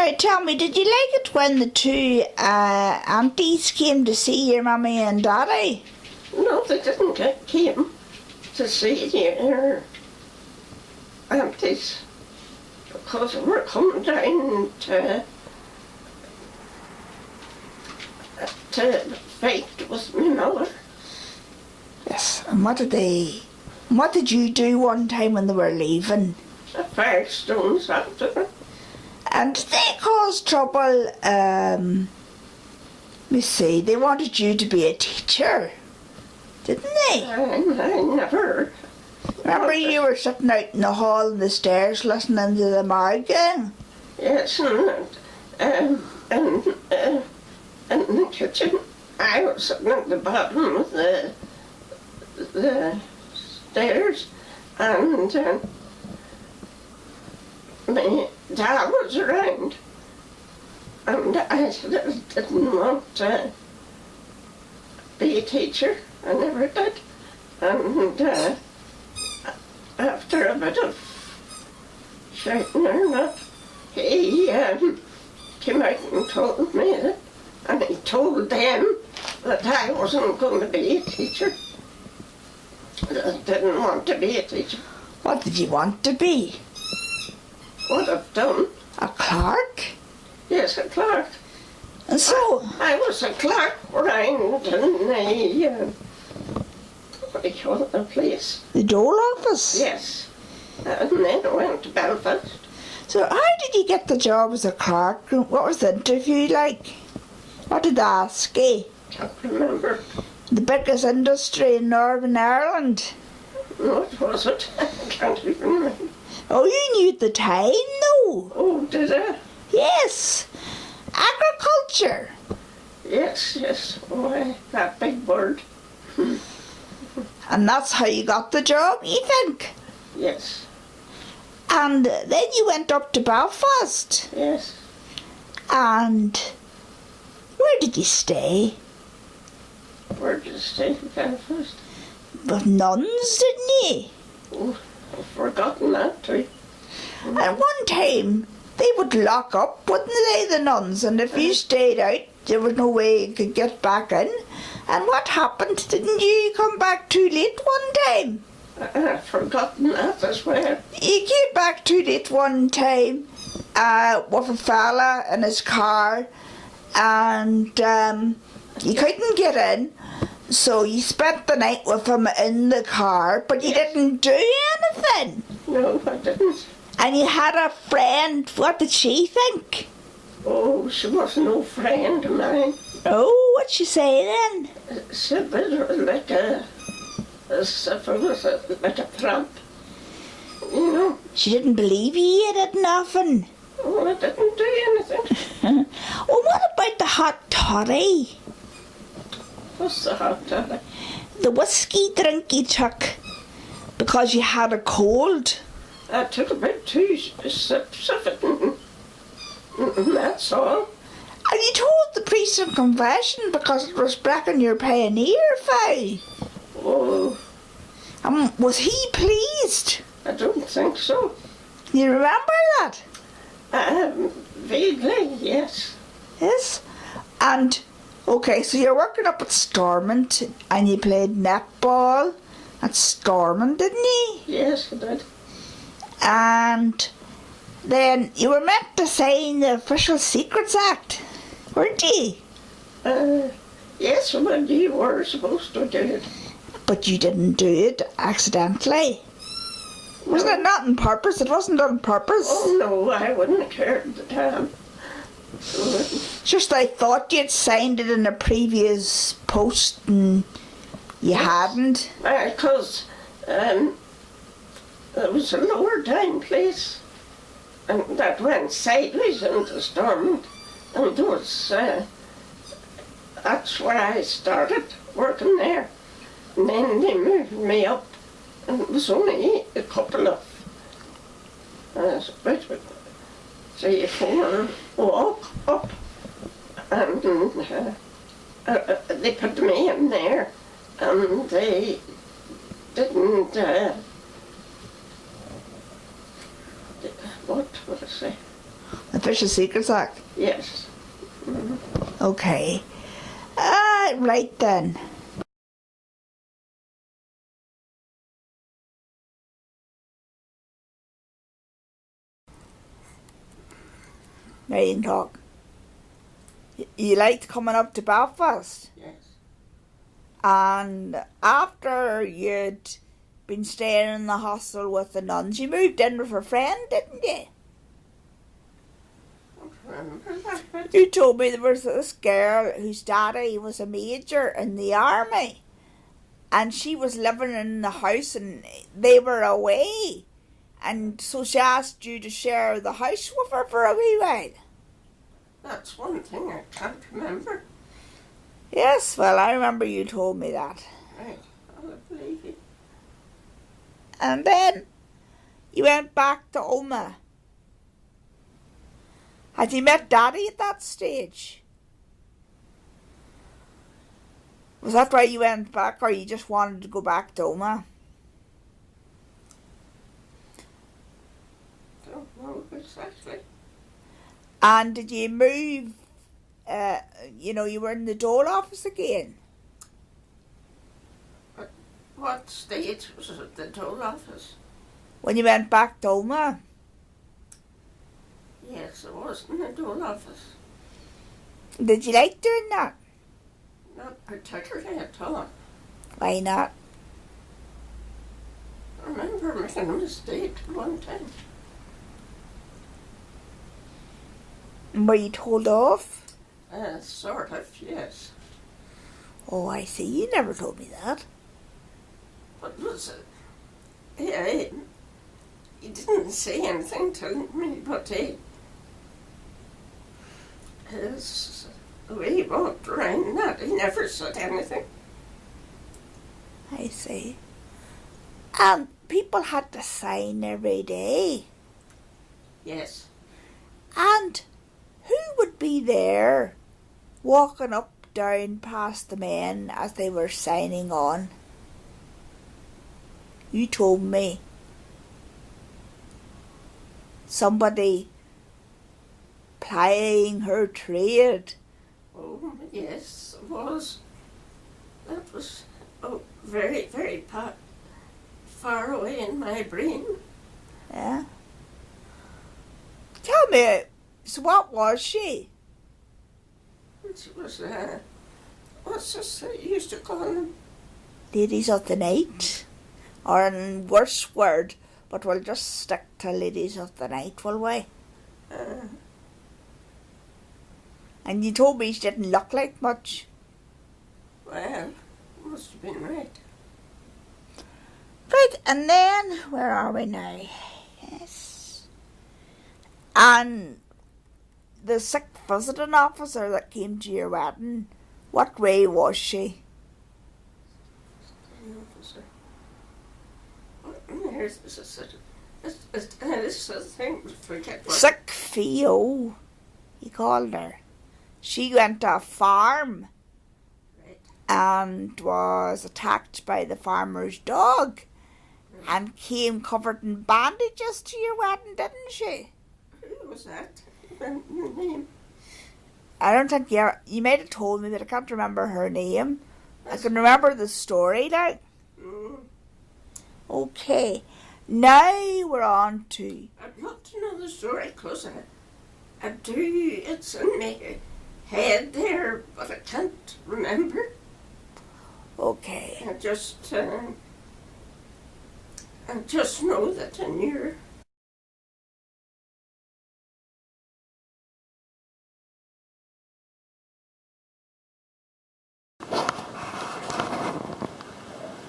Now tell me, did you like it when the two aunties came to see your mummy and daddy? No, they didn't came to see your aunties because they were coming down to fight with my mother. Yes, and what did you do one time when they were leaving? The Firestones after them. And they caused trouble, let me see, they wanted you to be a teacher, didn't they? I never... Remember you were sitting out in the hall on the stairs listening to the organ? Yes, and in the kitchen, I was sitting at the bottom of the stairs, and my dad was around, and I didn't want to be a teacher. I never did. And after a bit of shouting or not, he came out and told me that, and he told them that I wasn't going to be a teacher. That I didn't want to be a teacher. What did you want to be? What I've done? A clerk? Yes, a clerk. And so... I was a clerk around in the, what do you call it, the place? The dole office? Yes. And then I went to Belfast. So how did you get the job as a clerk? What was the interview like? What did they ask you? Can't remember. The biggest industry in Northern Ireland? What was it? I can't even remember. Oh, you knew at the time, though. Oh, did I? Yes. Agriculture. Yes. Why, that big word. And that's how you got the job, you think? Yes. And then you went up to Belfast. Yes. And where did you stay? Where did I stay in Belfast? With nuns, didn't you? Oh, I've forgotten that too. And one time they would lock up, wouldn't they, the nuns? And if you stayed out, there was no way you could get back in. And what happened? Didn't you come back too late one time? I've forgotten that as well. You came back too late one time with a fella in his car, and you couldn't get in, so you spent the night with him in the car, but you didn't do anything. No, I didn't. And you had a friend. What did she think? Oh, she was no friend of mine. Oh, what'd she say then? She said it was like as if it was like a tramp. You know? She didn't believe you did nothing. Oh, I didn't do anything. Well, what about the hot toddy? What's the hot toddy? The whiskey drink you took because you had a cold. I took about 2 sips of it, and that's all. And you told the priest in confession because it was breaking your pioneer vow. Oh, Was he pleased? I don't think so. You remember that? Vaguely, yes. Yes. And, okay, so you're working up at Stormont and you played netball at Stormont, didn't you? Yes, I did. And then you were meant to sign the Official Secrets Act, weren't you? Yes, well, you were supposed to do it. But you didn't do it accidentally. Wasn't it not on purpose? It wasn't on purpose. Oh, no, I wouldn't have cared at the time. Just I thought you'd signed it in a previous post and you hadn't. Because there was a lower down place and that went sideways into Stormont, and there was, that's where I started working there. And then they moved me up, and it was only a couple of, about 3 or 4 walk up, and they put me in there, and they didn't, what would I say? They Official Secrets Act? Yes. Okay. Right then. Now you can talk. You liked coming up to Belfast? Yes. And after you'd been staying in the hostel with the nuns, you moved in with a friend, didn't you? I don't remember that, but You told me there was this girl whose daddy was a major in the army, and she was living in the house and they were away, and so she asked you to share the house with her for a wee while. that's one thing I can't remember. Yes, well, I remember you told me that. Right. I'll believe you. And then you went back to Oma. Had you met Daddy at that stage? Was that why you went back, or you just wanted to go back to Oma? Don't know exactly. And did you move, you were in the Dole office again? What stage was it, the toll office? When you went back to Oma? Yes, it was in the toll office. Did you like doing that? Not particularly at all. Why not? I remember making a mistake one time. And were you told off? Sort of, yes. Oh, I see. You never told me that. But was it? Yeah, he didn't say anything to me, but his way he walked around that, he never said anything. I see. And people had to sign every day. Yes. And who would be there walking up, down past the men as they were signing on? You told me. Somebody plying her trade. Oh, yes, it was. That was very, very far away in my brain. Yeah. Tell me, so what was she? She was, what's this they used to call them? Ladies of the night? Or a worse word, but we'll just stick to ladies of the night, will we? And you told me she didn't look like much. Well, must have been right. Right, and then, where are we now? Yes. And the sick visiting officer that came to your wedding, what way was she? Officer. There's this is a thing to forget what. Sick Theo, he called her. She went to a farm Right. and was attacked by the farmer's dog and came covered in bandages to your wedding, didn't she? Who was that? The name? I don't think you might have told me, but I can't remember her name. I can remember the story now. Mm. Okay, now we're on to... I'd love to know the story closer. I do. It's in my head there, but I can't remember. Okay. I just know that I knew her.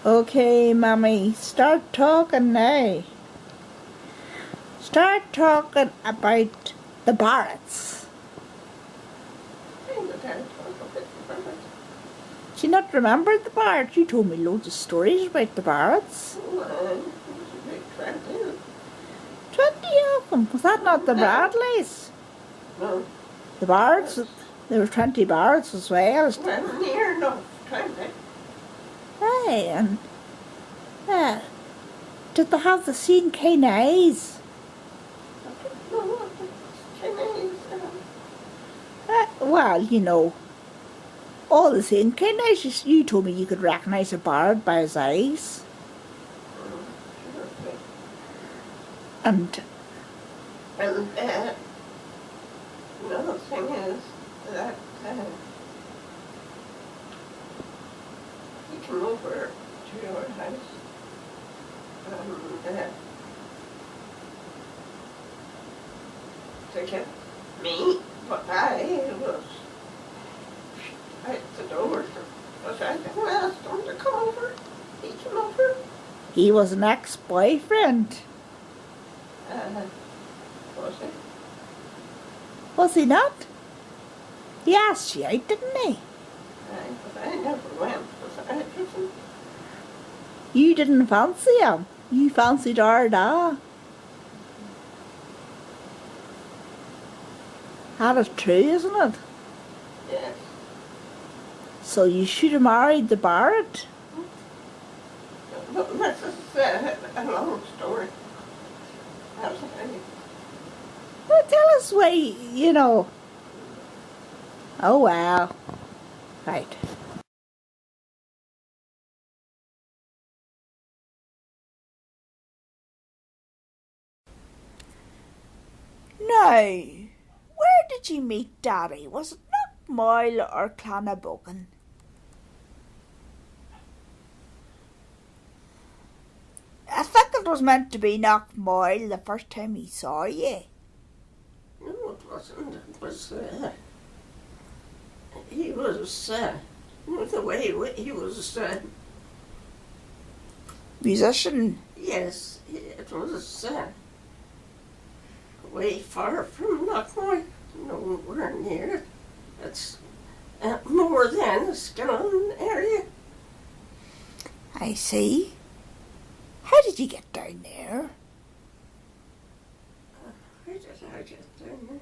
Okay, Mummy, start talking now. Start talking about the Barretts. Do you not remember the Barretts? You told me loads of stories about the Barretts. 20 of them. Was that not the Bradleys? No. The Barretts? There were 20 Barretts as well. Well, near enough. 20. Hey, and did they have the seen keen eyes? No, Chinese. Well, you know, all the same, kind of, you told me you could recognise a bird by his eyes. And And another thing is that he came over to your house to get me, but I was at the door. But I didn't ask him to come over. He came over. he was an ex-boyfriend. Was it? Was he not? He asked you out, didn't he? But I never went because I didn't. You didn't fancy him. You fancied Arda. That is true, isn't it? Yes. So you should have married the Barrett. But this is a long story. I'll tell you. Well, tell us why, you know. Oh, wow. Right. Now, where did you meet Daddy? Was it Knockmoyle or Clannabogan? I think it was meant to be Knockmoyle the first time he saw you. No, it wasn't. It was, he was, the way he was, Musician. yes, it was, way far from Knockmoy. Nowhere near. It's more than the Skillon area. I see. How did you get down there? Where did I get down there?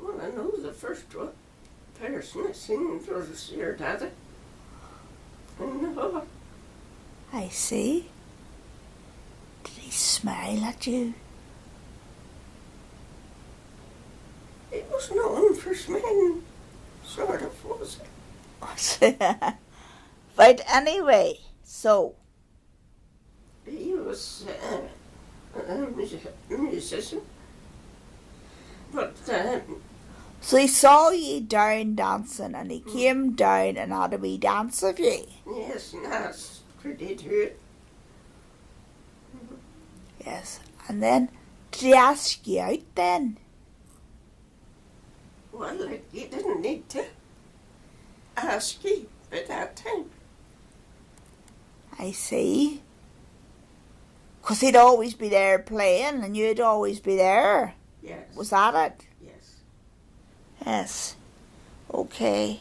Well, I know the first person I seen was your daddy. No, I see. Did he smile at you? he was known for smiling, sort of, was it? But anyway, so He was a musician. But, so he saw you down dancing and he came down and had a wee dance with you. yes, and that's pretty true. Yes. And then did he ask you out then? Well, like, you didn't need to ask you at that time. I see. 'Cause he'd always be there playing and you'd always be there. Yes. Was that it? Yes. Yes. Okay.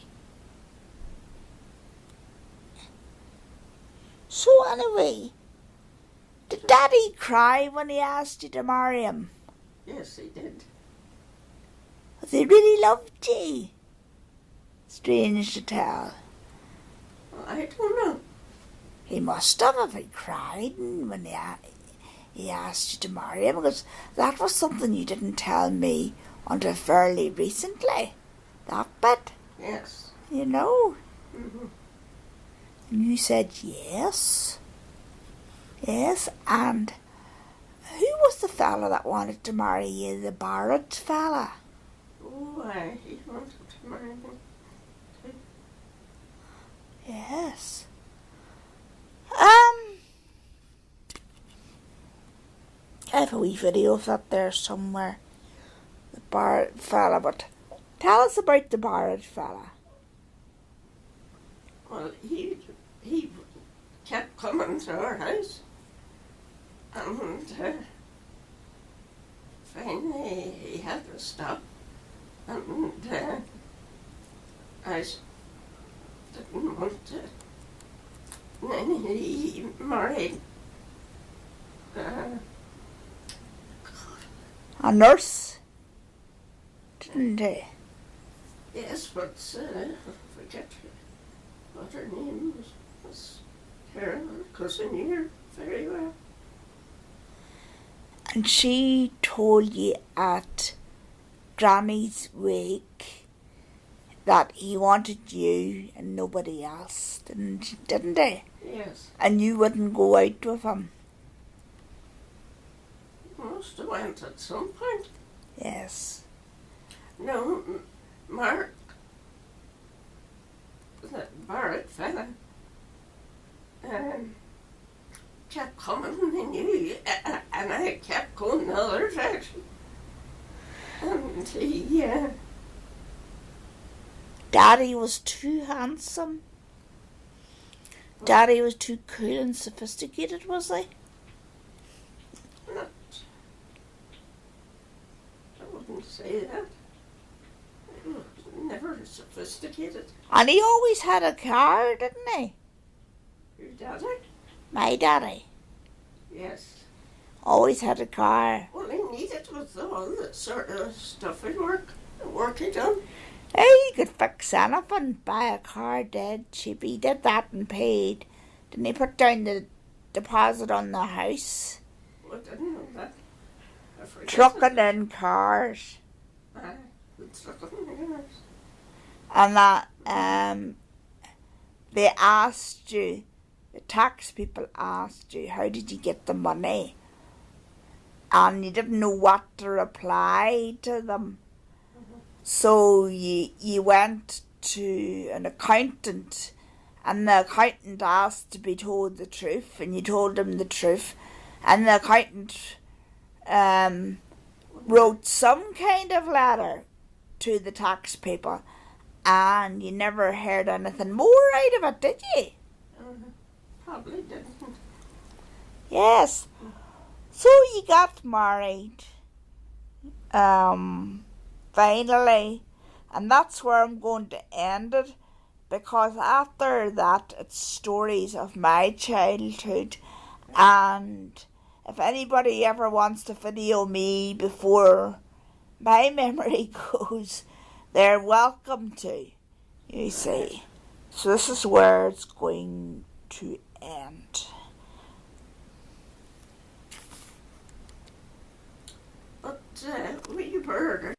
So anyway, did Daddy cry when he asked you to marry him? Yes, he did. He really loved you. Strange to tell. Well, I don't know. He must have if he cried when he asked you to marry him, because that was something you didn't tell me until fairly recently. That bit, Yes. you know. Mm-hmm. And you said yes. Yes, and who was the fella that wanted to marry you? The Barrett fella? Why, he wanted to marry me. Yes. I have a wee video of that there somewhere. The Barrett fella, but tell us about the Barrett fella. Well, he kept coming to our house. And finally he had to stop. And I didn't want to. And then he married A nurse, didn't he? yes, but I forget what her name was Carol or because I knew her very well. And she told you at Granny's wake that he wanted you and nobody else, didn't he? Yes. And you wouldn't go out with him. Must have went at some point. Yes. No, Mark, that Barrett fella, kept coming and he knew, and I kept going the other direction. And he, Daddy was too handsome. Daddy was too cool and sophisticated, was he? not, I wouldn't say that. He was never sophisticated. And he always had a car, didn't he? Your daddy? My daddy Yes. always had a car. Well, he needed with all the sort of stuff at work he done. Hey, he could fix anything, buy a car dead cheap. He did that and paid. Didn't he put down the deposit on the house? I didn't know that. I forget Trucking that. in cars. Aye, it's trucking in cars. And that they asked you, the tax people asked you, how did you get the money? And you didn't know what to reply to them. So you went to an accountant, and the accountant asked to be told the truth, and you told him the truth, and the accountant wrote some kind of letter to the tax people, and you never heard anything more out of it, did you? Probably didn't. Yes. So you got married, finally, and that's where I'm going to end it, because after that it's stories of my childhood, and if anybody ever wants to video me before my memory goes, they're welcome to, you see. So this is where it's going to end. But we bird